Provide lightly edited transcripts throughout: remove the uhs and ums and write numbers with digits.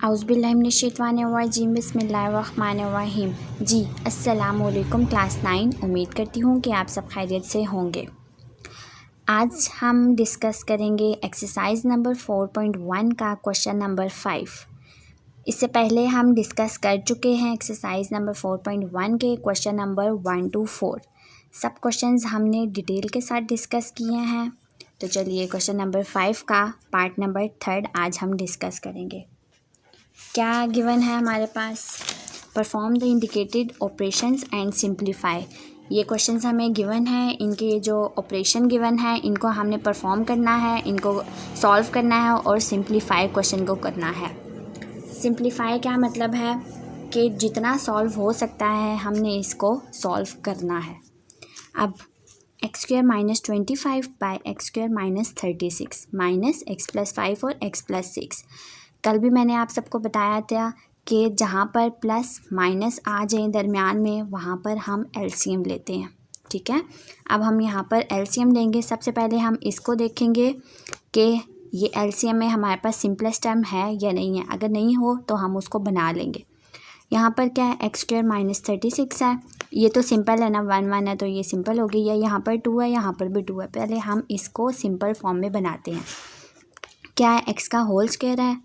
औज़ुबिल्लाहिमिनश्शैतानिर्रजीम बिस्मिल्लाहिर्रहमानिर्रहीम। जी अस्सलामुअलैकुम क्लास 9। उम्मीद करती हूँ कि आप सब खैरियत से होंगे। आज हम डिस्कस करेंगे एक्सरसाइज नंबर 4.1 का क्वेश्चन नंबर 5। इससे पहले हम डिस्कस कर चुके हैं एक्सरसाइज नंबर 4.1 के क्वेश्चन नंबर 1 to 4। सब क्वेश्चंस हमने डिटेल के साथ डिस्कस किए हैं। तो चलिए क्वेश्चन नंबर 5 का पार्ट नंबर 3 आज हम डिस्कस करेंगे। क्या गिवन है हमारे पास? Perform the indicated operations and simplify. ये क्वेश्चंस हमें गिवन है, इनके जो ऑपरेशन गिवन है इनको हमने परफॉर्म करना है, इनको सॉल्व करना है और सिंप्लीफाई क्वेश्चन को करना है। सिंप्लीफाई क्या मतलब है कि जितना सॉल्व हो सकता है हमने इसको सॉल्व करना है। अब x² - 25 by x² - 36 minus x+5 और x+6। कल भी मैंने आप सबको बताया था कि जहाँ पर प्लस माइनस आ जाए दरमियान में वहाँ पर हम एलसीएम लेते हैं। ठीक है, अब हम यहाँ पर एलसीएम लेंगे। सबसे पहले हम इसको देखेंगे कि ये एलसीएम में हमारे पास सिंपलेस्ट टर्म है या नहीं है। अगर नहीं हो तो हम उसको बना लेंगे। यहाँ पर क्या है, x² - 36 है। ये तो सिंपल है ना, 1 1 है तो ये सिंपल हो गई है। यहाँ पर 2 है, यहाँ पर भी 2 है। पहले हम इसको सिंपल फॉर्म में बनाते हैं। क्या है, x का होल स्क्वायर है,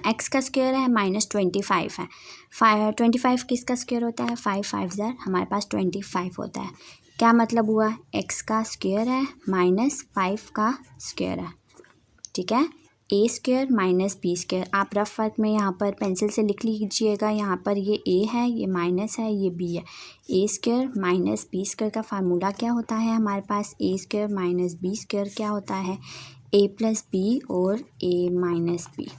x का स्क्वायर है -25 है। 25 किसका स्क्वायर होता है? 5 5 हमारे पास 25 होता है। क्या मतलब हुआ, x का स्क्वायर है -5 का स्क्वायर है। ठीक है, a² - b²। आप रफ वर्क में यहाँ पर पेंसिल से लिख लीजिएगा। यहाँ पर ये a है, ये माइनस है, ये b है। a² - b² का फार्मूला क्या होता है हमारे पास? a² - b² क्या होता है? a+b और a - b।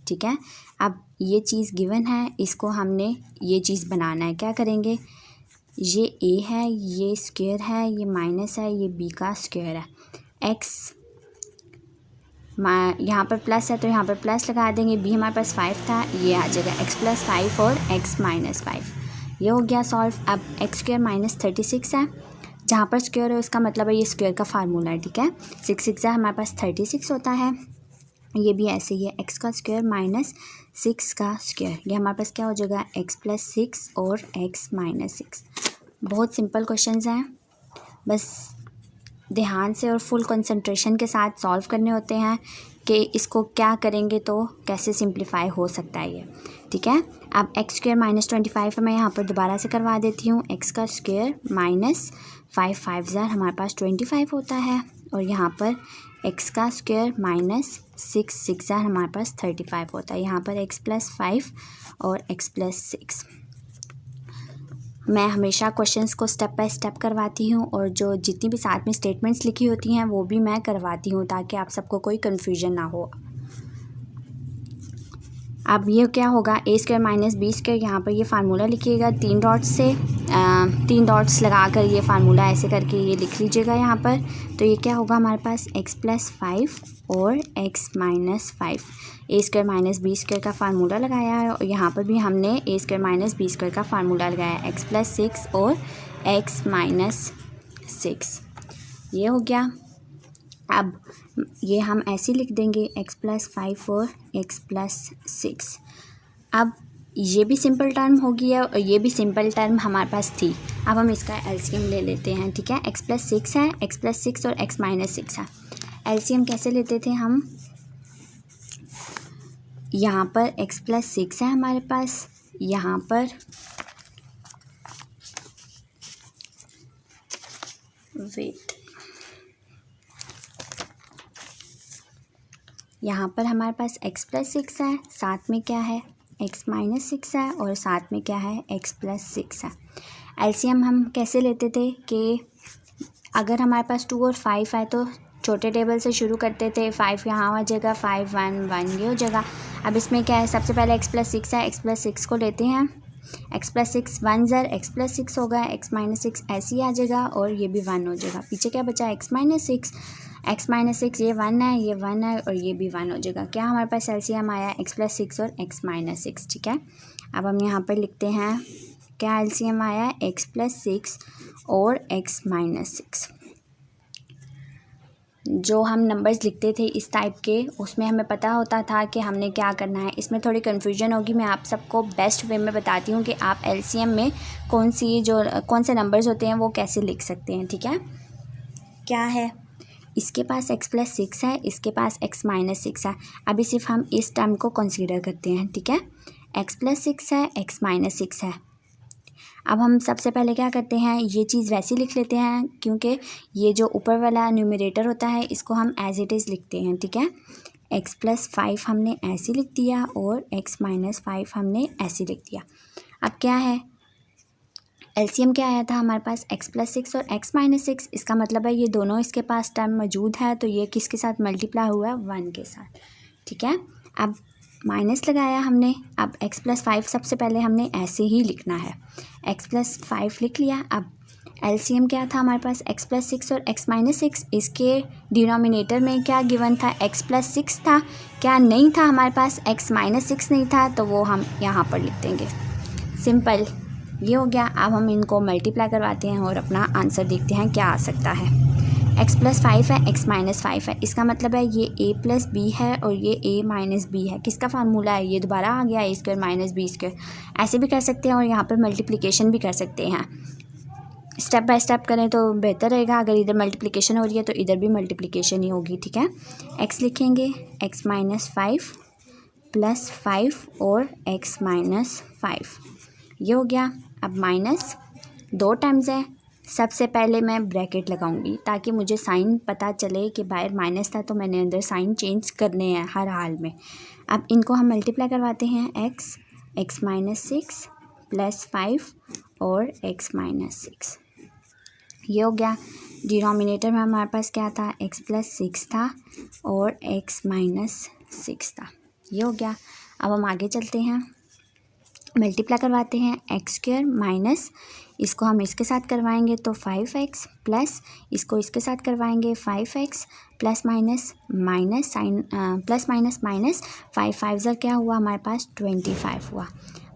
ठीक है, अब ये चीज़ गिवन है, इसको हमने ये चीज़ बनाना है। क्या करेंगे, ये a है, ये स्क्वायर है, ये माइनस है, ये b का स्क्वायर है। x यहाँ पर प्लस है तो यहाँ पर प्लस लगा देंगे। b हमारे पास 5 था, ये आ जाएगा x+5 और x - 5। ये हो गया सॉल्व। अब x² - 36 है, जहाँ पर स्क्वायर है उसका मतलब है ये स्क्वायर का फार्मूला है। ठीक है, 6 6 हमारे पास 36 होता है। ये भी ऐसे ही है, x का स्क्वायर -6 का स्क्वायर। ये हमारे पास क्या हो जाएगा, x+6 और x - 6। बहुत सिंपल क्वेश्चंस हैं, बस ध्यान से और फुल कंसंट्रेशन के साथ सॉल्व करने होते हैं कि इसको क्या करेंगे तो कैसे सिंप्लीफाई हो सकता है ये। ठीक है, अब x² - 25 मैं यहाँ पर दोबारा से करवा देती हूँ। x का स्क्वायर -5 5 हमारे पास 25 होता है और यहाँ पर x का स्क्वायर -6 6 हमारे पास 35 होता है। यहाँ पर x+5 और x+6। मैं हमेशा क्वेश्चंस को स्टेप बाय स्टेप करवाती हूँ और जो जितनी भी साथ में स्टेटमेंट्स लिखी होती हैं वो भी मैं करवाती हूँ ताकि आप सबको कोई कन्फ्यूजन ना हो। अब ये क्या होगा, a² - b²। यहाँ पर ये फार्मूला लिखिएगा 3 डॉट्स से, 3 डॉट्स लगाकर ये फार्मूला ऐसे करके ये लिख लीजिएगा यहाँ पर। तो ये क्या होगा हमारे पास, x+5 और x - 5। a² - b² का फार्मूला लगाया है और यहाँ पर भी हमने a² - b² का फार्मूला लगाया है, x+6 और x - 6। ये हो गया। अब ये हम ऐसे लिख देंगे x+5 और x+6। अब ये भी सिंपल टर्म हो गया और ये भी सिंपल टर्म हमारे पास थी। अब हम इसका एलसीएम ले लेते हैं। ठीक है, x+6 है, x+6 और x - 6 है। एलसीएम कैसे लेते थे हम? यहाँ पर x+6 है हमारे पास, यहाँ पर वेट, यहाँ पर हमारे पास x+6 है, साथ में क्या है, x - 6 है और साथ में क्या है, x+6 है। एलसीएम हम कैसे लेते थे कि अगर हमारे पास 2 और 5 है तो छोटे टेबल से शुरू करते थे। 5 यहाँ आ जाएगा, 5 1 1 ये हो जाएगा। अब इसमें क्या है, सबसे पहले x+6 है, x+6 को लेते हैं। x+6 1 x+6 होगा, x - 6 ऐसे ही आ जाएगा और ये भी 1 हो जाएगा। पीछे क्या बचा, x - 6 ये 1 है, ये 1 है और ये भी 1 हो जाएगा। क्या हमारे पास एलसीएम आया, x+6 और x - 6। ठीक है, अब हम यहाँ पर लिखते हैं क्या एलसीएम आया, x+6 और x - 6। जो हम नंबर्स लिखते थे इस टाइप के, उसमें हमें पता होता था कि हमने क्या करना है। इसमें थोड़ी कन्फ्यूजन होगी, मैं आप सबको बेस्ट वे में बताती हूँ कि आप एलसीएम में कौन से नंबर्स होते हैं वो कैसे लिख सकते हैं। ठीक है, क्या है, इसके पास x+6 है, इसके पास x-6 है। अभी सिर्फ हम इस टर्म को कंसीडर करते हैं। ठीक है, x+6 है, x-6 है। अब हम सबसे पहले क्या करते हैं, ये चीज़ वैसे लिख लेते हैं, क्योंकि ये जो ऊपर वाला न्यूमरेटर होता है इसको हम एज इट इज़ लिखते हैं। ठीक है, x+5 हमने ऐसे लिख दिया और x-5 हमने ऐसे लिख दिया। अब क्या है, एलसीएम क्या आया था हमारे पास, x+6 और x-6। इसका मतलब है ये दोनों इसके पास टर्म मौजूद है, तो ये किसके साथ मल्टीप्लाई हुआ है, 1 के साथ। ठीक है, अब माइनस लगाया हमने। अब x+5 सबसे पहले हमने ऐसे ही लिखना है, x+5 लिख लिया। अब एलसीएम क्या था हमारे पास, x+6 और x-6। इसके डिनोमिनेटर में क्या गिवन था, x+6 था। क्या नहीं था हमारे पास, x-6 नहीं था, तो वो हम यहाँ पर लिख देंगे। सिंपल, ये हो गया। अब हम इनको मल्टीप्लाई करवाते हैं और अपना आंसर देखते हैं क्या आ सकता है। x+5 है, x-5 है, इसका मतलब है ये a+b है और ये a-b है। किसका फार्मूला है, ये दोबारा आ गया, a² - b²। ऐसे भी कर सकते हैं और यहाँ पर मल्टीप्लिकेशन भी कर सकते हैं। स्टेप बाय स्टेप करें तो बेहतर रहेगा। अगर इधर मल्टीप्लिकेशन हो रही है तो इधर भी मल्टीप्लिकेशन ही होगी। ठीक है, x लिखेंगे, x-5 + 5 और x-5, ये हो गया। अब माइनस 2 टाइम्स है, सबसे पहले मैं ब्रैकेट लगाऊंगी ताकि मुझे साइन पता चले कि बाहर माइनस था तो मैंने अंदर साइन चेंज करने हैं हर हाल में। अब इनको हम मल्टीप्लाई करवाते हैं, x-6 + 5 और x-6, ये हो गया। डिनोमिनेटर में हमारे पास क्या था, x+6 था और x-6 था, ये हो गया। अब हम आगे चलते हैं, मल्टीप्लाई करवाते हैं, x² माइनस इसको हम इसके साथ करवाएंगे तो 5x प्लस इसको इसके साथ करवाएंगे 5x plus minus sign plus minus 5 5 ज़र क्या हुआ हमारे पास 25 हुआ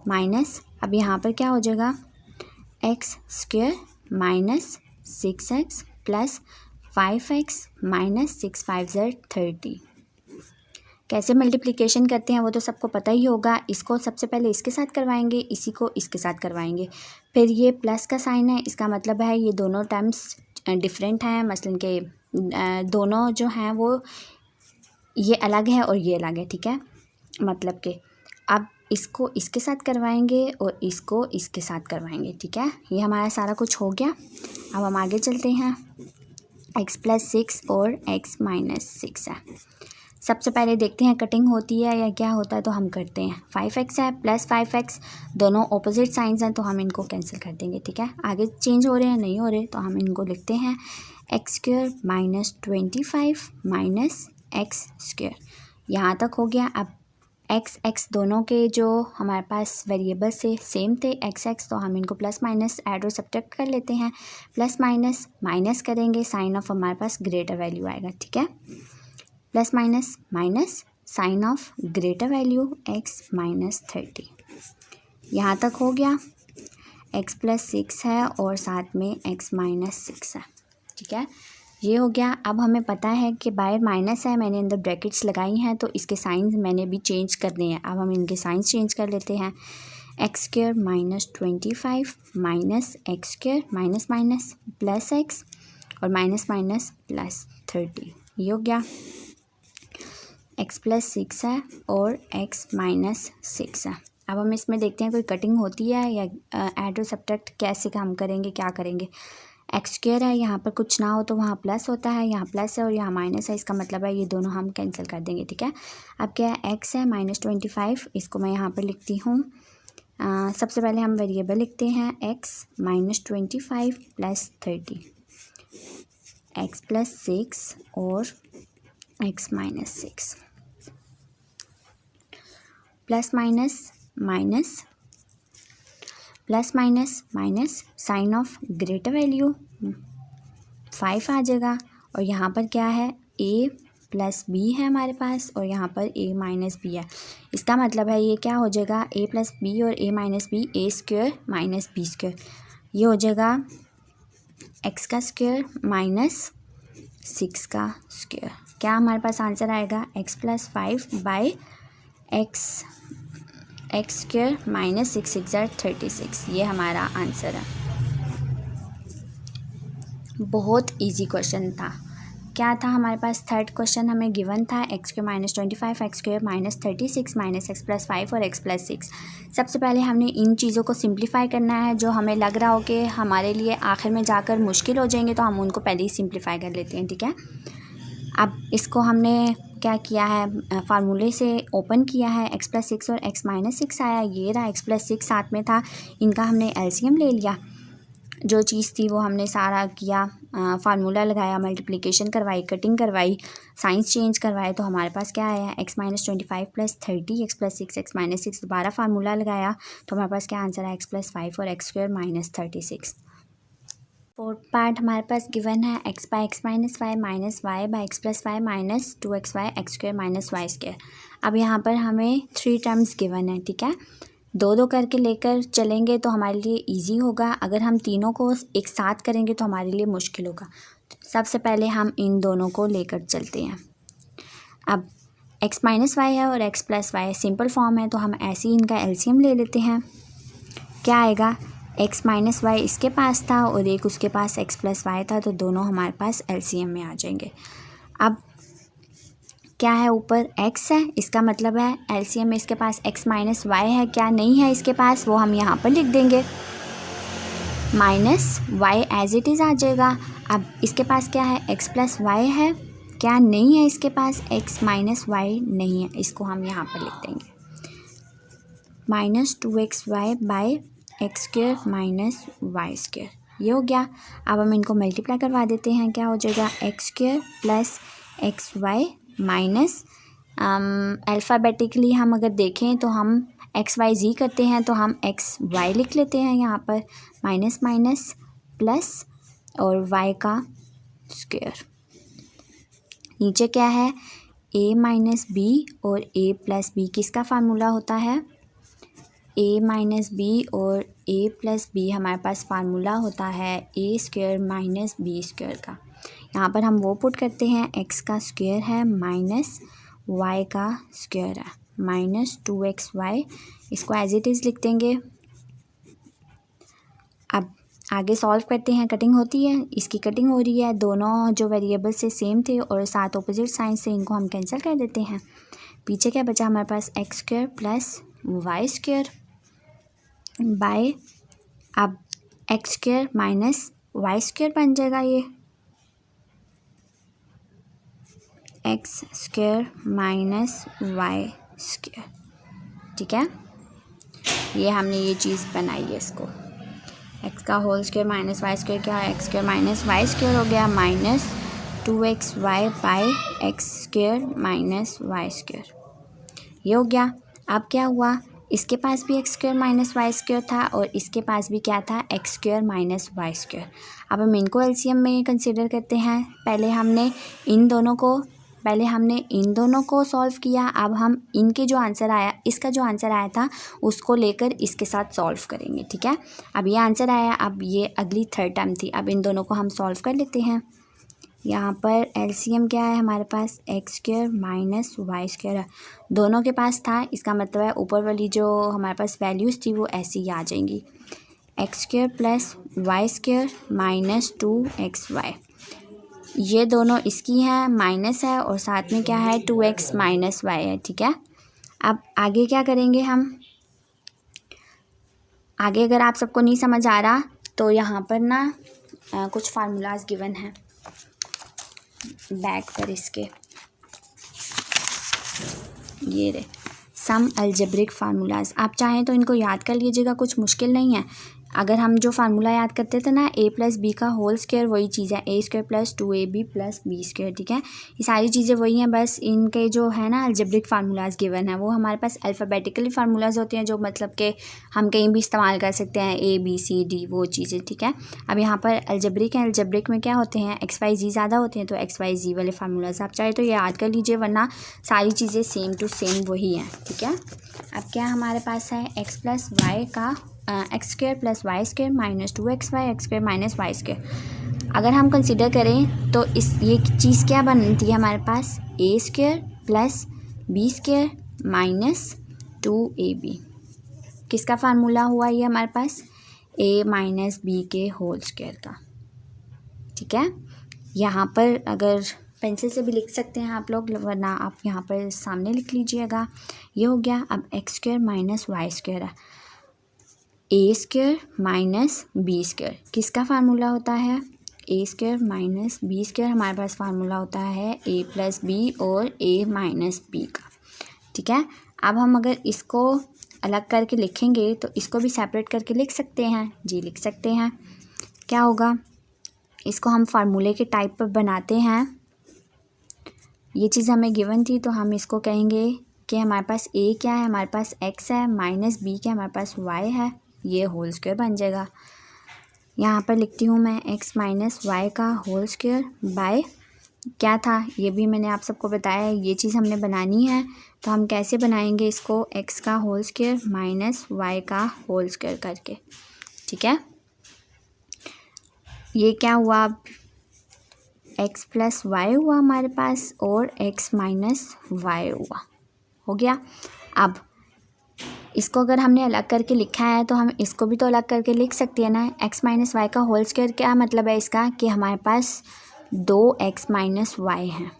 माइनस। अब यहाँ पर क्या हो जाएगा, x² minus 6x plus 5x minus 6 5 ज़र 30। कैसे मल्टीप्लिकेशन करते हैं वो तो सबको पता ही होगा। इसको सबसे पहले इसके साथ करवाएंगे, इसी को इसके साथ करवाएंगे, फिर ये प्लस का साइन है, इसका मतलब है ये दोनों टर्म्स डिफरेंट हैं। मसलन के दोनों जो हैं वो ये अलग है और ये अलग है। ठीक है, मतलब के अब इसको इसके साथ करवाएंगे और इसको इसके साथ करवाएंगे। ठीक है, ये हमारा सारा कुछ हो गया। अब हम आगे चलते हैं, x+6 और x-6 है। सबसे पहले देखते हैं कटिंग होती है या क्या होता है, तो हम करते हैं। 5x है प्लस 5x, दोनों ऑपोजिट साइंस हैं तो हम इनको कैंसिल कर देंगे। ठीक है, आगे चेंज हो रहे हैं नहीं हो रहे तो हम इनको लिखते हैं x² माइनस 25 माइनस x²। यहाँ तक हो गया। अब x दोनों के जो हमारे पास वेरिएबल से सेम थे x तो हम इनको प्लस माइनस ऐड और सब्ट्रैक्ट कर लेते हैं। प्लस माइनस करेंगे, साइन ऑफ हमारे पास ग्रेटर वैल्यू आएगा। ठीक है, plus minus sign of greater value x-30। यहाँ तक हो गया। x+6 है और साथ में x-6 है। ठीक है, ये हो गया। अब हमें पता है कि बाहर माइनस है, मैंने अंदर ब्रैकेट्स लगाई हैं तो इसके साइंस मैंने भी चेंज करने हैं। अब हम इनके साइंस चेंज कर लेते हैं। x² minus 25 minus x² minus plus x और माइनस प्लस 30, ये हो गया। x+6 है और x-6 है। अब हम इसमें देखते हैं कोई कटिंग होती है या ऐड और सब्ट्रैक्ट कैसे काम करेंगे, क्या करेंगे। x² है, यहाँ पर कुछ ना हो तो वहाँ प्लस होता है, यहाँ प्लस है और यहाँ माइनस है, इसका मतलब है ये दोनों हम कैंसिल कर देंगे। ठीक है, अब क्या है, x है -25, इसको मैं यहाँ पर लिखती हूँ। सबसे पहले हम वेरिएबल लिखते हैं x-25 प्लस 30, x+6 और x-6 plus minus sign of greater value 5 आ जाएगा और यहाँ पर क्या है, a+b है हमारे पास और यहाँ पर a-b है। इसका मतलब है ये क्या हो जाएगा, a+b और a-b, a² माइनस b², ये हो जाएगा x² माइनस 6 का स्क्वायर। क्या हमारे पास आंसर आएगा? x स्क्वायर माइनस 6 6 36, ये हमारा आंसर है। बहुत इजी क्वेश्चन था। क्या था हमारे पास? थर्ड क्वेश्चन हमें गिवन था x square minus 25, x square minus 36 minus x plus 5 और x प्लस 6। सबसे पहले हमने इन चीज़ों को सिंप्लीफाई करना है। जो हमें लग रहा हो कि हमारे लिए आखिर में जाकर मुश्किल हो जाएंगे तो हम उनको पहले ही सिंप्लीफाई कर लेते हैं, ठीक है। अब इसको हमने क्या किया है? फार्मूले से ओपन किया है। x प्लस 6 और x माइनस 6 आया, ये रहा। x प्लस 6 साथ में था, इनका हमने एलसीएम ले लिया। जो चीज़ थी वो हमने सारा किया, फार्मूला लगाया, मल्टीप्लिकेशन करवाई, कटिंग करवाई, साइंस चेंज करवाए, तो हमारे पास क्या आया? x minus 25 plus 30, x plus 6, x minus 6, दोबारा फार्मूला लगाया तो हमारे पास क्या आंसर है? x प्लस 5 और x square minus 36। Fourth part हमारे पास गिवन है x by x minus y minus y by x plus y minus 2xy x square minus y square. अब यहाँ पर हमें 3 टर्म्स गिवन है, ठीक है। दो दो करके लेकर चलेंगे तो हमारे लिए इजी होगा। अगर हम तीनों को एक साथ करेंगे तो हमारे लिए मुश्किल होगा। सबसे पहले हम इन दोनों को लेकर चलते हैं। अब x माइनस वाई है और x plus y simple form है, तो हम ऐसे ही इनका एलसीएम ले लेते हैं। क्या आएगा? x माइनस वाई इसके पास था और एक उसके पास x प्लस वाई था, तो दोनों हमारे पास एलसीएम में आ जाएंगे। अब क्या है? ऊपर x है, इसका मतलब है एलसीएम में इसके पास x माइनस वाई है। क्या नहीं है इसके पास? वो हम यहाँ पर लिख देंगे, minus y as it is आ जाएगा। अब इसके पास क्या है? x प्लस वाई है। क्या नहीं है इसके पास? x माइनस वाई नहीं है, इसको हम यहाँ पर लिख देंगे, minus 2xy by x square minus y square. ये हो गया। अब हम इनको मल्टीप्लाई करवा देते हैं। क्या हो जाएगा? X square plus x y minus alphabetically हम अगर देखें तो हम एक्स वाई जी करते हैं, तो हम एक्स वाई लिख लेते हैं यहाँ पर, माइनस माइनस प्लस और वाई का स्क्वायर। नीचे क्या है? a माइनस बी और a प्लस बी किसका फार्मूला होता है? a माइनस बी और a प्लस बी हमारे पास फार्मूला होता है a square minus b square का। यहाँ पर हम वो पुट करते हैं, x का स्क्वायर है माइनस y का स्क्वायर है, माइनस 2xy, इसको एज इट इज़ लिख देंगे। अब आगे सॉल्व करते हैं। कटिंग होती है, इसकी कटिंग हो रही है। दोनों जो वेरिएबल से सेम थे और साथ ऑपोजिट साइन से इनको हम कैंसिल कर देते हैं। पीछे क्या बचा हमारे पास? X square plus y square by, अब x square minus y square बन जाएगा ये, x square minus y square, ठीक है। ये हमने ये चीज़ बनाई है इसको, एक्स का whole square minus y square क्या है? X square minus y square हो गया, minus 2xy by x square minus y square, ये हो गया। अब क्या हुआ? इसके पास भी x square minus y square था और इसके पास भी क्या था? X square minus y square. अब हम इनको एलसीएम में कंसिडर करते हैं। पहले हमने इन दोनों को सॉल्व किया। अब हम इनके जो आंसर आया, इसका जो आंसर आया था उसको लेकर इसके साथ सॉल्व करेंगे, ठीक है। अब ये आंसर आया, अब ये अगली थर्ड टर्म थी। अब इन दोनों को हम सॉल्व कर लेते हैं। यहाँ पर एलसीएम क्या है हमारे पास? X square minus y square है, दोनों के पास था। इसका मतलब है ऊपर वाली जो हमारे पास वैल्यूज़ थी वो ऐसी ही आ जाएंगी, x square plus y square minus 2xy। ये दोनों इसकी हैं, माइनस है और साथ में क्या है? 2x माइनस वाई है, ठीक है। अब आगे क्या करेंगे हम? आगे अगर आप सबको नहीं समझ आ रहा तो यहाँ पर ना कुछ फार्मूलाज गिवन हैं बैक पर इसके, ये रहे सम अलजेब्रिक फार्मूलाज। आप चाहें तो इनको याद कर लीजिएगा, कुछ मुश्किल नहीं है। अगर हम जो फार्मूला याद करते थे ना, a प्लस बी का होल स्क्वायर, वही चीज़ है a square plus 2ab plus B square, ठीक है। ये सारी चीज़ें वही हैं, बस इनके जो है ना अलजेब्रिक फार्मूलाज गिवन है वो हमारे पास अल्फ़ाबेटिकली फार्मूलाज होते हैं, जो मतलब कि हम कहीं भी इस्तेमाल कर सकते हैं, a b c d वो चीज़ें, ठीक है। अब यहाँ पर अलजेब्रिक हैं, अलजेब्रिक में क्या होते हैं? एक्स वाई जी ज़्यादा होते हैं, तो एक्स वाई जी वाले फार्मूलाज आप चाहे तो ये याद कर लीजिए, वरना सारी चीज़ें सेम टू सेम वही हैं, ठीक है। अब क्या हमारे पास है? एक्स प्लस वाई का x square plus y square minus 2xy x square minus y square. अगर हम कंसिडर करें तो ये चीज़ क्या बनती है हमारे पास, A square plus B square minus 2ab। किसका फार्मूला हुआ ये हमारे पास, a माइनस बी के होल स्क्वायर का। ठीक है, यहाँ पर अगर पेंसिल से भी लिख सकते हैं आप लोग, वरना आप यहाँ पर सामने लिख लीजिएगा। ये हो गया। अब x square minus y square है, a square minus b square. किसका फार्मूला होता है, a square minus b square. हमारे पास फार्मूला होता है ए प्लस बी और ए माइनस बी का। ठीक है, अब हम अगर इसको अलग करके लिखेंगे तो इसको भी सेपरेट करके लिख सकते हैं। जी लिख सकते हैं। क्या होगा, इसको हम फार्मूले के टाइप पर बनाते हैं। ये चीज़ हमें गिवन थी तो हम इसको कहेंगे कि हमारे पास ए क्या है, हमारे पास एक्स है, माइनस बी क्या, हमारे पास वाई है, ये होल स्क्वायर बन जाएगा। यहाँ पर लिखती हूँ मैं एक्स माइनस वाई का होल स्क्वायर बाय क्या था, ये भी मैंने आप सबको बताया। ये चीज़ हमने बनानी है तो हम कैसे बनाएंगे इसको, एक्स का होल स्क्वायर माइनस वाई का होल स्क्वायर करके। ठीक है, ये क्या हुआ, अब एक्स प्लस वाई हुआ हमारे पास और एक्स माइनस वाई हुआ, हो गया। अब इसको अगर हमने अलग करके लिखा है तो हम इसको भी तो अलग करके लिख सकते हैं ना। एक्स माइनस वाई का होल स्क्वायर क्या मतलब है इसका, कि हमारे पास 2x माइनस वाई है।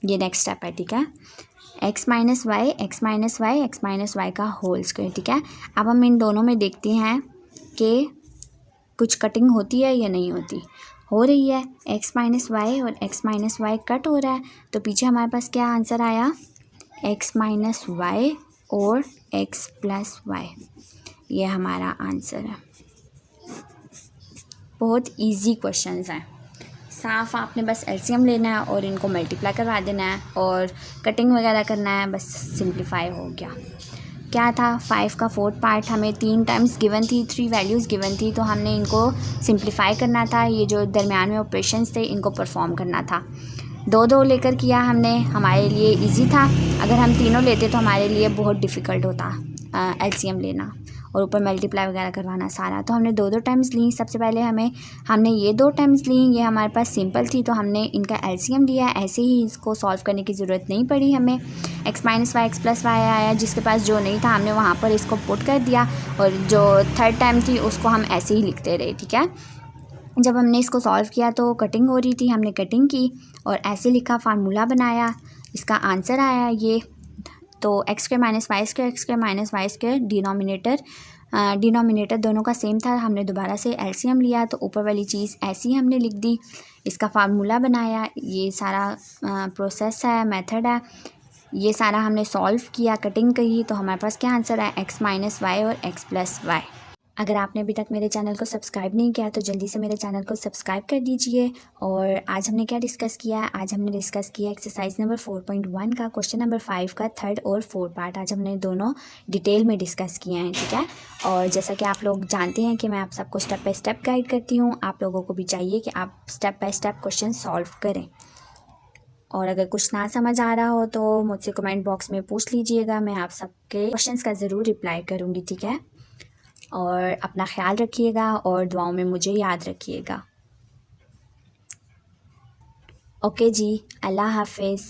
ये नेक्स्ट स्टेप है। ठीक है, x minus y, x minus y, x minus y का होल स्क्वायर। ठीक है, अब हम इन दोनों में देखते हैं कि कुछ कटिंग होती है या नहीं होती। हो रही है, एक्स माइनस वाई और एक्स माइनस वाई कट हो रहा है, तो पीछे हमारे पास क्या आंसर आया, एक्स माइनस वाई और एक्स प्लस वाई। ये हमारा आंसर है। बहुत इजी क्वेश्चंस हैं, साफ आपने बस एलसीएम लेना है और इनको मल्टीप्लाई करवा देना है और कटिंग वगैरह करना है, बस सिंप्लीफाई हो गया। क्या था, 5 का 4th पार्ट हमें 3 टाइम्स गिवन थी, 3 वैल्यूज़ गिवन थी, तो हमने इनको सिंप्लीफाई करना था। ये जो दरमियान में ऑपरेशंस थे इनको परफॉर्म करना था। 2 लेकर किया हमने, हमारे लिए इजी था। अगर हम तीनों लेते तो हमारे लिए बहुत डिफ़िकल्ट होता एलसीएम लेना और ऊपर मल्टीप्लाई वगैरह करवाना सारा। तो हमने 2 टाइम्स ली। सबसे पहले हमने ये 2 टाइम्स ली, ये हमारे पास सिंपल थी तो हमने इनका एलसीएम लिया। ऐसे ही इसको सॉल्व करने की ज़रूरत नहीं पड़ी हमें। X minus y, x plus y आया, जिसके पास जो नहीं था हमने वहाँ पर इसको पुट कर दिया, और जो 3rd टाइम थी उसको हम ऐसे ही लिखते रहे। ठीक है, जब हमने इसको सॉल्व किया तो कटिंग हो रही थी, हमने कटिंग की और ऐसे लिखा, फार्मूला बनाया, इसका आंसर आया ये। तो x square minus y square, x square minus y square, denominator दोनों का सेम था। हमने दोबारा से एलसीएम लिया तो ऊपर वाली चीज़ ऐसी हमने लिख दी, इसका फार्मूला बनाया। ये सारा प्रोसेस है, मेथड है, ये सारा हमने सॉल्व किया, कटिंग करी, तो हमारे पास क्या आंसर है, एक्स माइनस वाई और एक्स प्लस वाई। अगर आपने अभी तक मेरे चैनल को सब्सक्राइब नहीं किया तो जल्दी से मेरे चैनल को सब्सक्राइब कर दीजिए। और आज हमने क्या डिस्कस किया है, आज हमने डिस्कस किया एक्सरसाइज नंबर 4.1 का क्वेश्चन नंबर 5 का 3rd और 4th पार्ट। आज हमने दोनों डिटेल में डिस्कस किए हैं। ठीक है, और जैसा कि आप लोग जानते हैं कि मैं आप सबको स्टेप बाय स्टेप गाइड करती हूँ, आप लोगों को भी चाहिए कि आप step by step question solve करें। और अगर कुछ ना समझ आ रहा हो तो मुझसे कमेंट बॉक्स में पूछ लीजिएगा, मैं आप सबके क्वेश्चंस का ज़रूर रिप्लाई करूँगी। ठीक है, और अपना ख्याल रखिएगा और दुआओं में मुझे याद रखिएगा। ओके जी, अल्लाह हाफिज़।